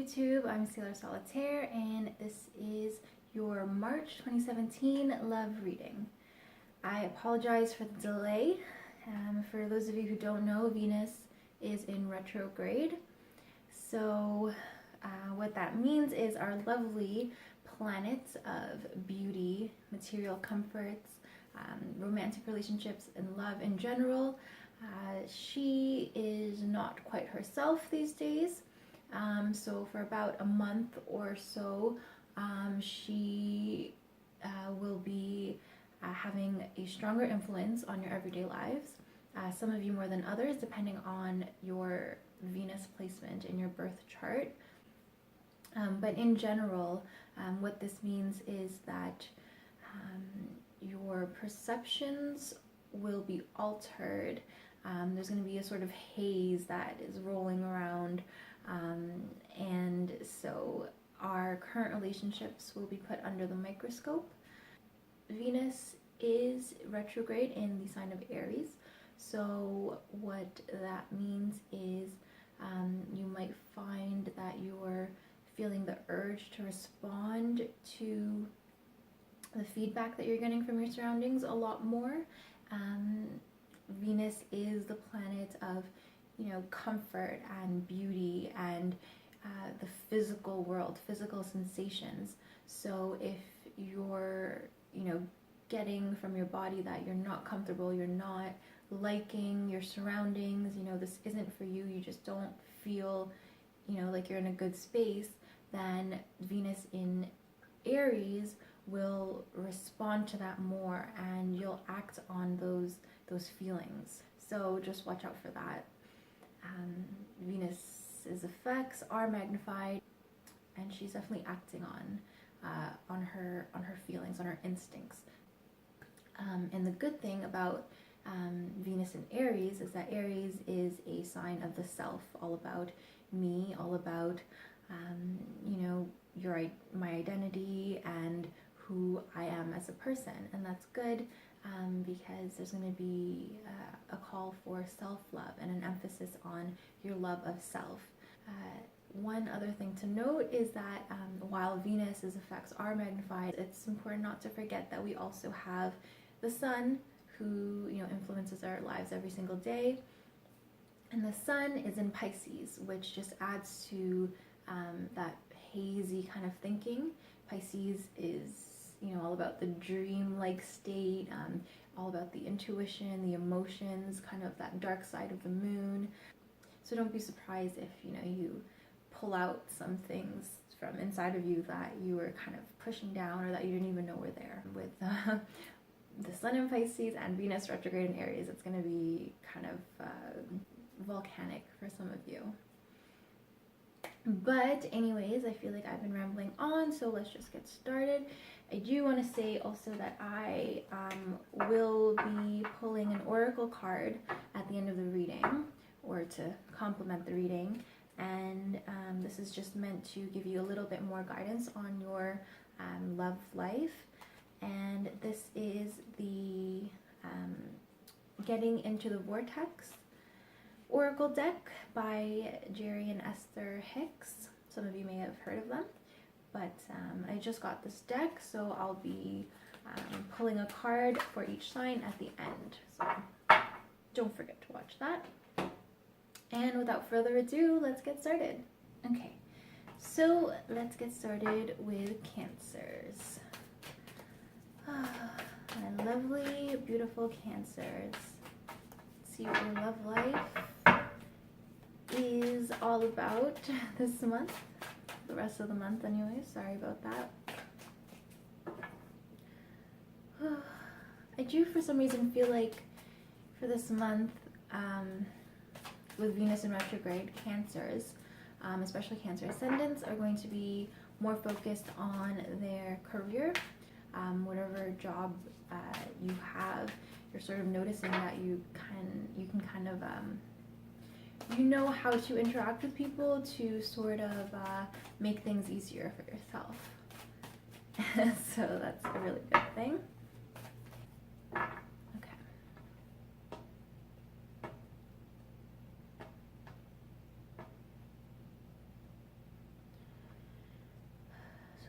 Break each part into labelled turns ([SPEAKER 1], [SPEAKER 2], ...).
[SPEAKER 1] YouTube, I'm Sailor Solitaire, and this is your March 2017 love reading. I apologize for the delay. For those of you who don't know, Venus is in retrograde. So what that means is our lovely planets of beauty, material comforts, romantic relationships, and love in general, she is not quite herself these days. So for about a month or so, she will be having a stronger influence on your everyday lives. Some of you more than others, depending on your Venus placement in your birth chart. But in general, what this means is that your perceptions will be altered. There's going to be a sort of haze that is rolling around, and so our current relationships will be put under the microscope. Venus is retrograde in the sign of Aries, so what that means is you might find that you're feeling the urge to respond to the feedback that you're getting from your surroundings a lot more. Venus is the planet of, comfort and beauty and the physical world, physical sensations. So if you're, getting from your body that you're not comfortable, you're not liking your surroundings, this isn't for you, you just don't feel, like you're in a good space, then Venus in Aries will respond to that more, and you'll act on those feelings. So just watch out for that. Venus's effects are magnified, and she's definitely acting on her feelings, on her instincts. And the good thing about Venus in Aries is that Aries is a sign of the self, all about me, all about my identity and who I am as a person. And that's good because there's going to be a call for self-love and an emphasis on your love of self. One other thing to note is that while Venus's effects are magnified, it's important not to forget that we also have the sun, who influences our lives every single day. And the sun is in Pisces, which just adds to that hazy kind of thinking. Pisces is, all about the dream-like state, all about the intuition, the emotions, kind of that dark side of the moon. So don't be surprised if, you pull out some things from inside of you that you were kind of pushing down or that you didn't even know were there. With the sun in Pisces and Venus retrograde in Aries, it's going to be kind of volcanic for some of you. But anyways, I feel like I've been rambling on, so let's just get started. I do want to say also that I will be pulling an oracle card at the end of the reading, or to complement the reading, and this is just meant to give you a little bit more guidance on your love life. And this is the Getting into the Vortex Oracle deck by Jerry and Esther Hicks. Some of you may have heard of them, but I just got this deck, so I'll be pulling a card for each sign at the end. So don't forget to watch that. And without further ado, let's get started. Okay, so let's get started with Cancers. My lovely, beautiful Cancers. Let's see what your love life is all about this month. The rest of the month anyway, sorry about that. I do for some reason feel like for this month, with Venus in retrograde, Cancers, especially Cancer ascendants, are going to be more focused on their career. Whatever job you have, you're sort of noticing that you can kind of how to interact with people to sort of make things easier for yourself. So that's a really good thing. Okay.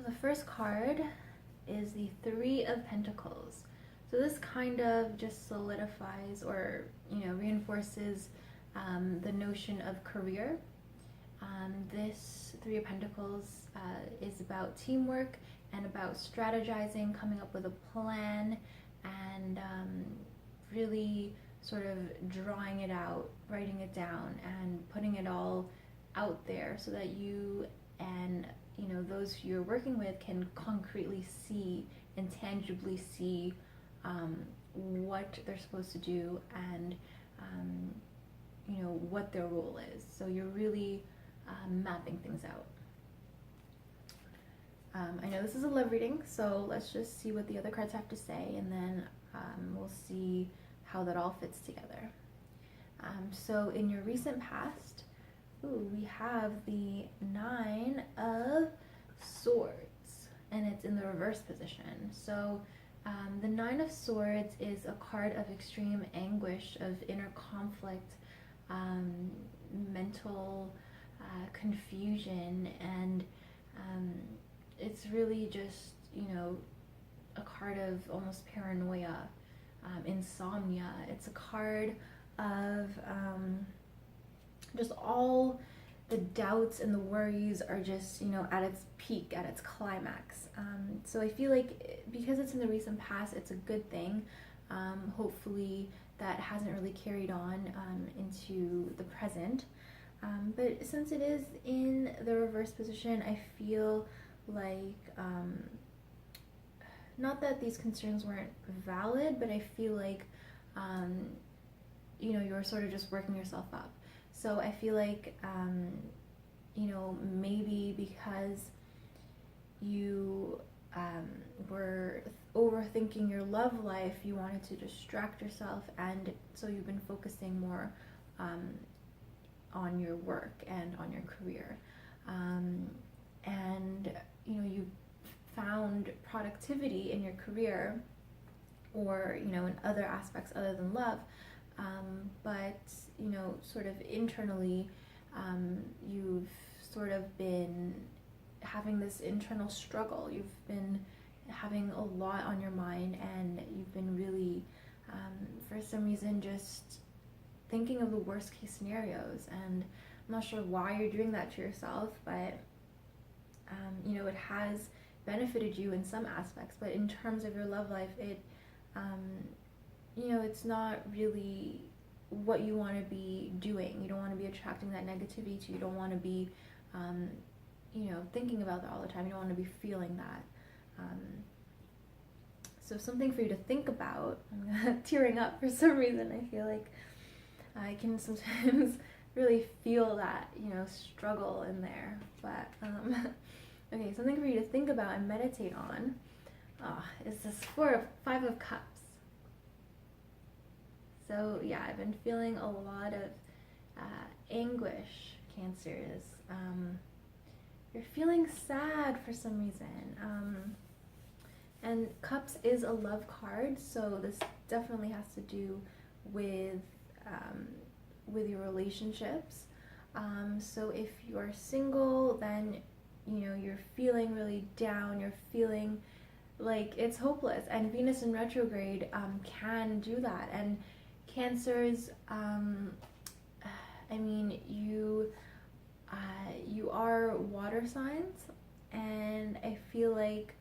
[SPEAKER 1] the first card is the Three of Pentacles. So this kind of just solidifies or, reinforces the notion of career. This Three of Pentacles is about teamwork and about strategizing, coming up with a plan, and really sort of drawing it out, writing it down, and putting it all out there so that you and those you're working with can concretely see and tangibly see what they're supposed to do and what their role is. So you're really mapping things out. I know this is a love reading, so let's just see what the other cards have to say, and then we'll see how that all fits together. So in your recent past, we have the Nine of Swords, and it's in the reverse position. So the Nine of Swords is a card of extreme anguish, of inner conflict, mental confusion, and it's really just, a card of almost paranoia, insomnia. It's a card of just all the doubts and the worries are just, at its peak, at its climax. So I feel like because it's in the recent past, it's a good thing. Hopefully that hasn't really carried on into the present. But since it is in the reverse position, I feel like, not that these concerns weren't valid, but I feel like, you're sort of just working yourself up. So I feel like, maybe because you were overthinking your love life, you wanted to distract yourself, and so you've been focusing more on your work and on your career. And, you found productivity in your career or, in other aspects other than love. But, sort of internally, you've sort of been having this internal struggle. You've been having a lot on your mind, and you've been really, for some reason, just thinking of the worst case scenarios. And I'm not sure why you're doing that to yourself, but, it has benefited you in some aspects. But in terms of your love life, it, it's not really what you want to be doing. You don't want to be attracting that negativity to you. You don't want to be, thinking about that all the time. You don't want to be feeling that. So something for you to think about. I'm tearing up for some reason. I feel like I can sometimes really feel that, struggle in there. But, okay, something for you to think about and meditate on is this Five of Cups. So yeah, I've been feeling a lot of anguish, Cancers. You're feeling sad for some reason. And Cups is a love card, so this definitely has to do with your relationships. So if you're single, then you're feeling really down. You're feeling like it's hopeless, and Venus in retrograde can do that. And Cancers, you are water signs, and I feel like,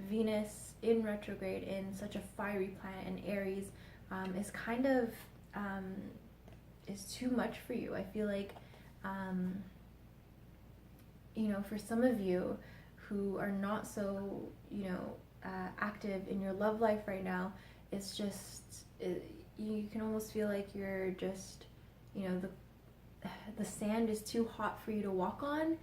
[SPEAKER 1] Venus in retrograde in such a fiery planet in Aries is kind of, is too much for you. I feel like, for some of you who are not so, active in your love life right now, it's just, you can almost feel like you're just, the sand is too hot for you to walk on,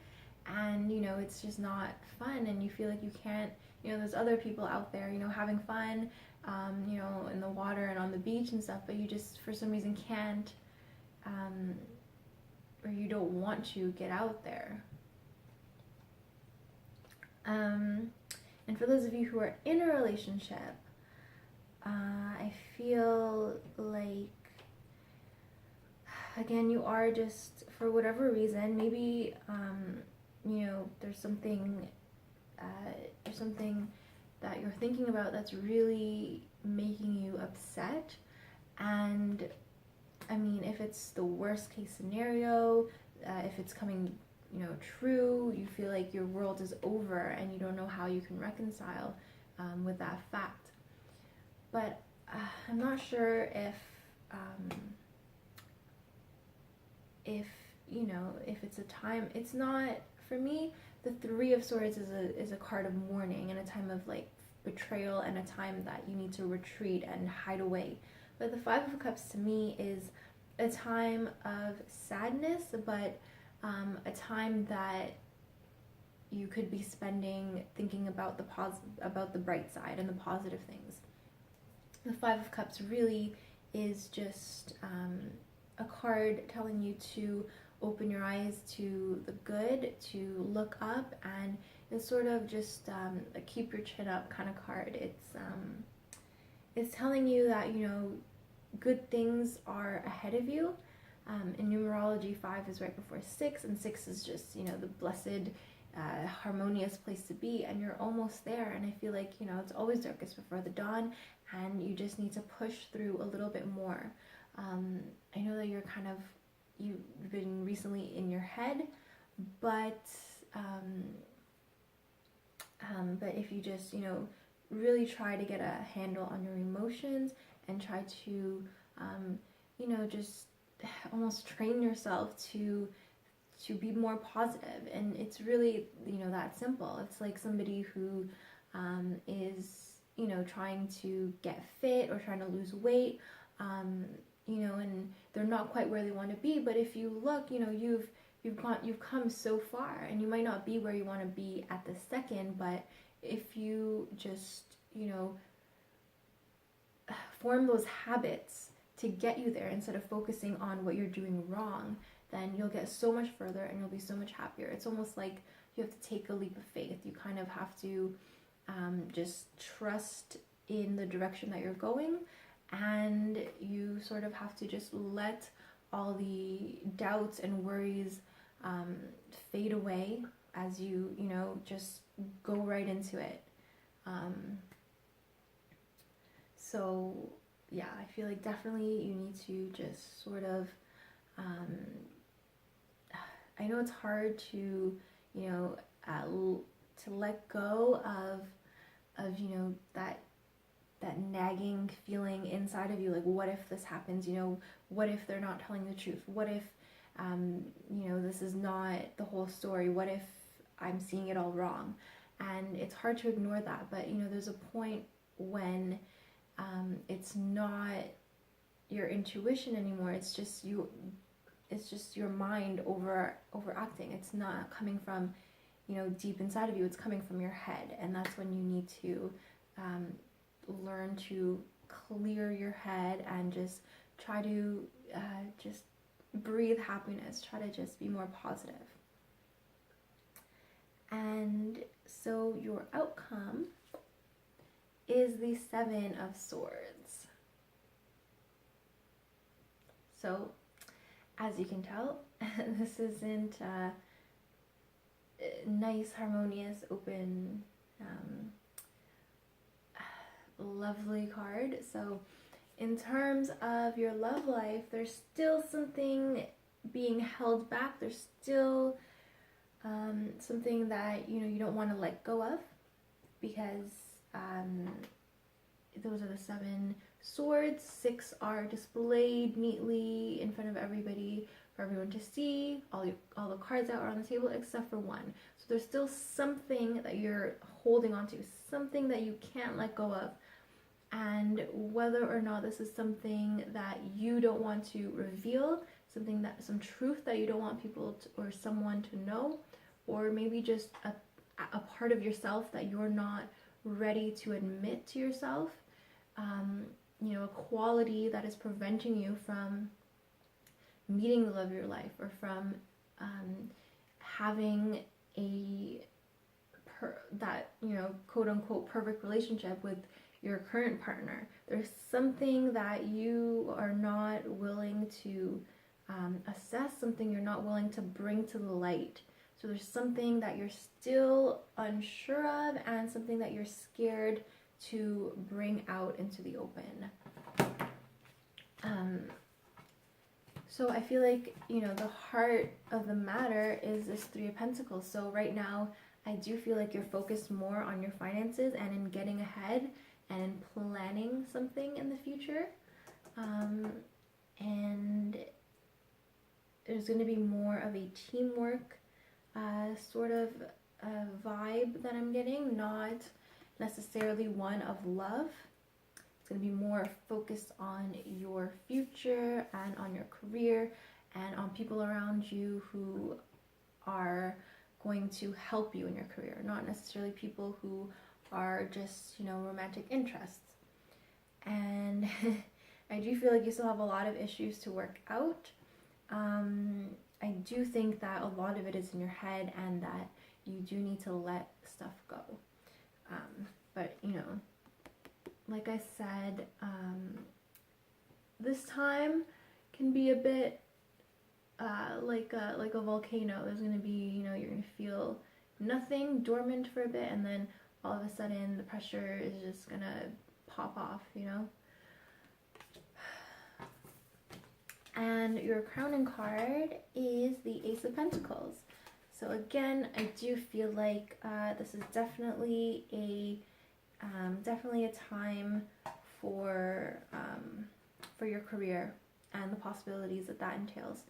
[SPEAKER 1] and, it's just not fun, and you feel like you can't, there's other people out there, having fun, in the water and on the beach and stuff, but you just, for some reason, can't, or you don't want to get out there. And for those of you who are in a relationship, I feel like, again, you are just, for whatever reason, maybe, there's something there's something that you're thinking about that's really making you upset. And I mean, if it's the worst case scenario, if it's coming, true, you feel like your world is over and you don't know how you can reconcile with that fact. But I'm not sure if it's a time. It's not, for me, the Three of Swords is a card of mourning and a time of like betrayal and a time that you need to retreat and hide away. But the Five of Cups to me is a time of sadness, but a time that you could be spending thinking about about the bright side and the positive things. The Five of Cups really is just a card telling you to open your eyes to the good, to look up, and it's sort of just a keep your chin up kind of card. It's telling you that, good things are ahead of you. In numerology, 5 is right before 6, and 6 is just, the blessed, harmonious place to be, and you're almost there. And I feel like, it's always darkest before the dawn, and you just need to push through a little bit more. I know that you've been recently in your head, but if you just, really try to get a handle on your emotions and try to, just almost train yourself to be more positive. And it's really, that simple. It's like somebody who is, trying to get fit or trying to lose weight, and they're not quite where they want to be. But if you look, you've come so far, and you might not be where you want to be at the second, but if you just, form those habits to get you there instead of focusing on what you're doing wrong, then you'll get so much further and you'll be so much happier. It's almost like you have to take a leap of faith. You kind of have to just trust in the direction that you're going, and you sort of have to just let all the doubts and worries fade away as you, just go right into it. So yeah, I feel like definitely you need to just sort of, I know it's hard to, to let go of that nagging feeling inside of you, like, what if this happens, what if they're not telling the truth, what if, this is not the whole story, what if I'm seeing it all wrong? And it's hard to ignore that, but there's a point when it's not your intuition anymore. It's just your mind overacting. It's not coming from deep inside of you. It's coming from your head, and that's when you need to learn to clear your head and just try to just breathe happiness. Try to just be more positive. And so your outcome is the Seven of Swords. So, as you can tell, this isn't a nice, harmonious, open, lovely card. So, in terms of your love life, there's still something being held back. There's still something that you don't want to let go of, because those are the 7 swords. 6 are displayed neatly in front of everybody for everyone to see. All the cards that are on the table except for 1. So there's still something that you're holding on to, something that you can't let go of. And whether or not this is something that you don't want to reveal, some truth that you don't want people or someone to know, or maybe just a part of yourself that you're not ready to admit to yourself, a quality that is preventing you from meeting the love of your life, or from having that quote unquote perfect relationship with your current partner. There's something that you are not willing to assess, something you're not willing to bring to the light. So there's something that you're still unsure of and something that you're scared to bring out into the open. So I feel like, you know, the heart of the matter is this Three of Pentacles. So right now, I do feel like you're focused more on your finances and in getting ahead and in planning something in the future. And there's going to be more of a teamwork sort of vibe that I'm getting, not necessarily one of love. It's going to be more focused on your future and on your career and on people around you who are going to help you in your career, not necessarily people who are just, you know, romantic interests. And I do feel like you still have a lot of issues to work out. I do think that a lot of it is in your head and that you do need to let stuff go. But, you know, like I said, this time can be a bit like a volcano. There's going to be, you know, you're going to feel nothing, dormant for a bit, and then all of a sudden the pressure is just going to pop off, you know. And your crowning card is the Ace of Pentacles. So again, I do feel like this is definitely a time for your career and the possibilities that that entails.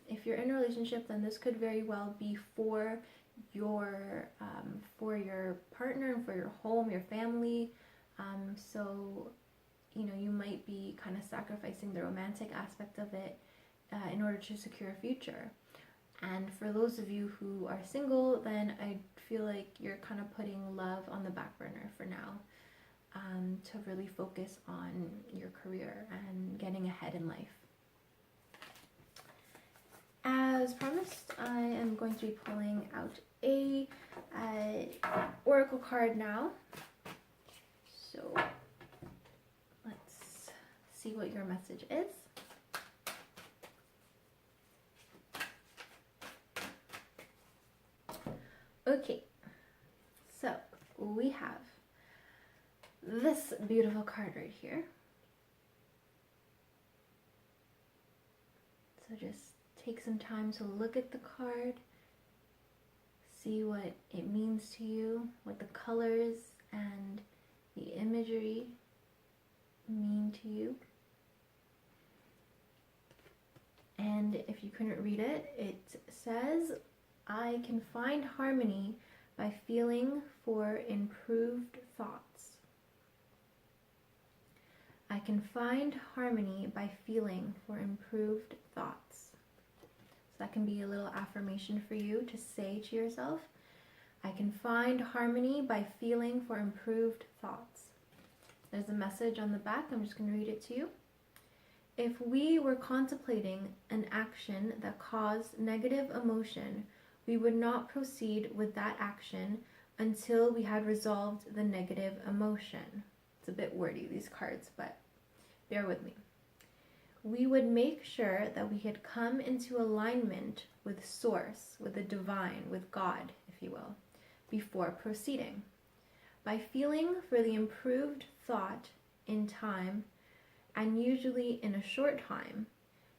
[SPEAKER 1] If you're in a relationship, then this could very well be for your partner and for your home, your family. So, you know, you might be kind of sacrificing the romantic aspect of it in order to secure a future. And for those of you who are single, then I feel like you're kind of putting love on the back burner for now, to really focus on your career and getting ahead in life. As promised, I am going to be pulling out a oracle card now. So let's see what your message is. Okay, so we have this beautiful card right here. So just take some time to look at the card, see what it means to you, what the colors and the imagery mean to you. And if you couldn't read it, it says, I can find harmony by feeling for improved thoughts. I can find harmony by feeling for improved thoughts. So that can be a little affirmation for you to say to yourself. I can find harmony by feeling for improved thoughts. There's a message on the back. I'm just going to read it to you. If we were contemplating an action that caused negative emotion, we would not proceed with that action until we had resolved the negative emotion. It's a bit wordy, these cards, but bear with me. We would make sure that we had come into alignment with Source, with the divine, with God, if you will, before proceeding. By feeling for the improved thought in time, and usually in a short time,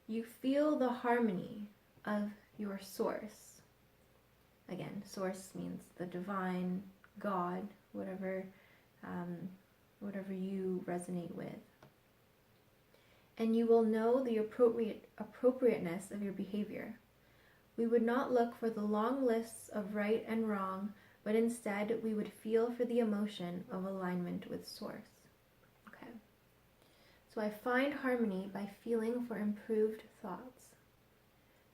[SPEAKER 1] you feel the harmony of your Source. Again, Source means the divine, God, whatever you resonate with. And you will know the appropriateness of your behavior. We would not look for the long lists of right and wrong, but instead we would feel for the emotion of alignment with Source. Okay. So I find harmony by feeling for improved thoughts.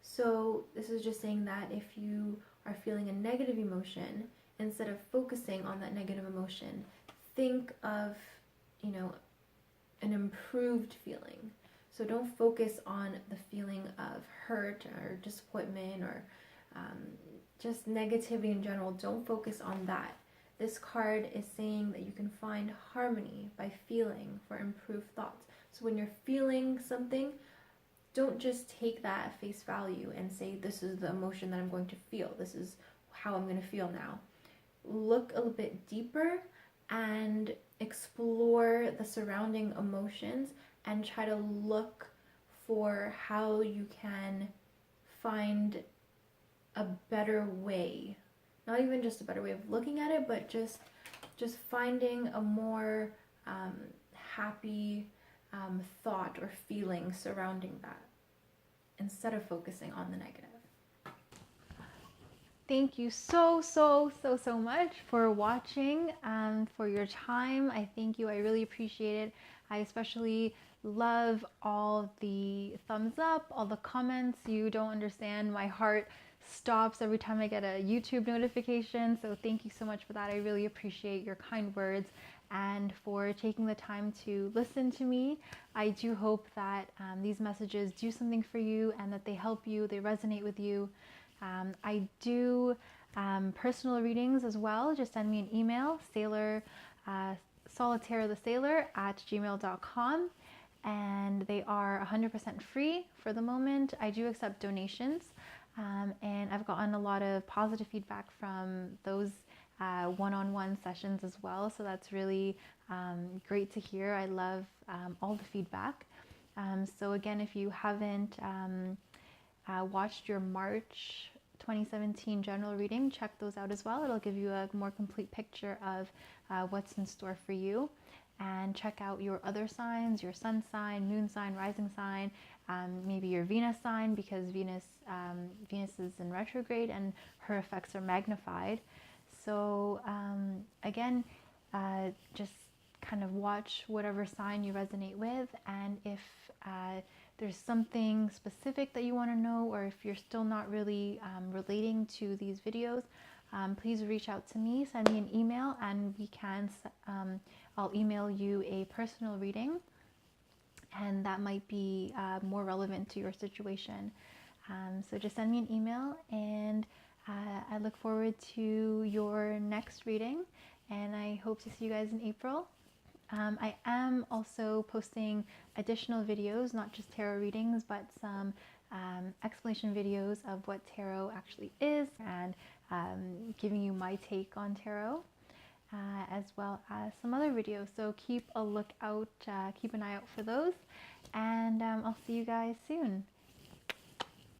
[SPEAKER 1] So this is just saying that if you are feeling a negative emotion, instead of focusing on that negative emotion, think of, an improved feeling. So don't focus on the feeling of hurt or disappointment or just negativity in general. Don't focus on that. This card is saying that you can find harmony by feeling for improved thoughts. So when you're feeling something, don't just take that at face value and say, this is the emotion that I'm going to feel. This is how I'm going to feel now. Look a little bit deeper and explore the surrounding emotions and try to look for how you can find a better way. Not even just a better way of looking at it, but just finding a more happy thought or feeling surrounding that instead of focusing on the negative. Thank you so much for watching, for your time. I thank you. I really appreciate it. I especially love all the thumbs up, all the comments. You don't understand. My heart stops every time I get a YouTube notification. So thank you so much for that. I really appreciate your kind words and for taking the time to listen to me. I do hope that these messages do something for you and that they help you, they resonate with you. I do personal readings as well. Just send me an email, solitairethesailor@gmail.com, and they are 100% free for the moment. I do accept donations, and I've gotten a lot of positive feedback from those one-on-one sessions as well, so that's really great to hear. I love all the feedback. So again, if you haven't watched your March 2017 general reading, check those out as well. It'll give you a more complete picture of what's in store for you. And check out your other signs, your sun sign, moon sign, rising sign, maybe your Venus sign, because Venus is in retrograde and her effects are magnified. So again, just kind of watch whatever sign you resonate with, and if there's something specific that you want to know, or if you're still not really relating to these videos, please reach out to me, send me an email, and I'll email you a personal reading, and that might be more relevant to your situation. So just send me an email, and I look forward to your next reading, and I hope to see you guys in April. I am also posting additional videos, not just tarot readings, but some explanation videos of what tarot actually is, and giving you my take on tarot, as well as some other videos. So keep a lookout, keep an eye out for those, and I'll see you guys soon.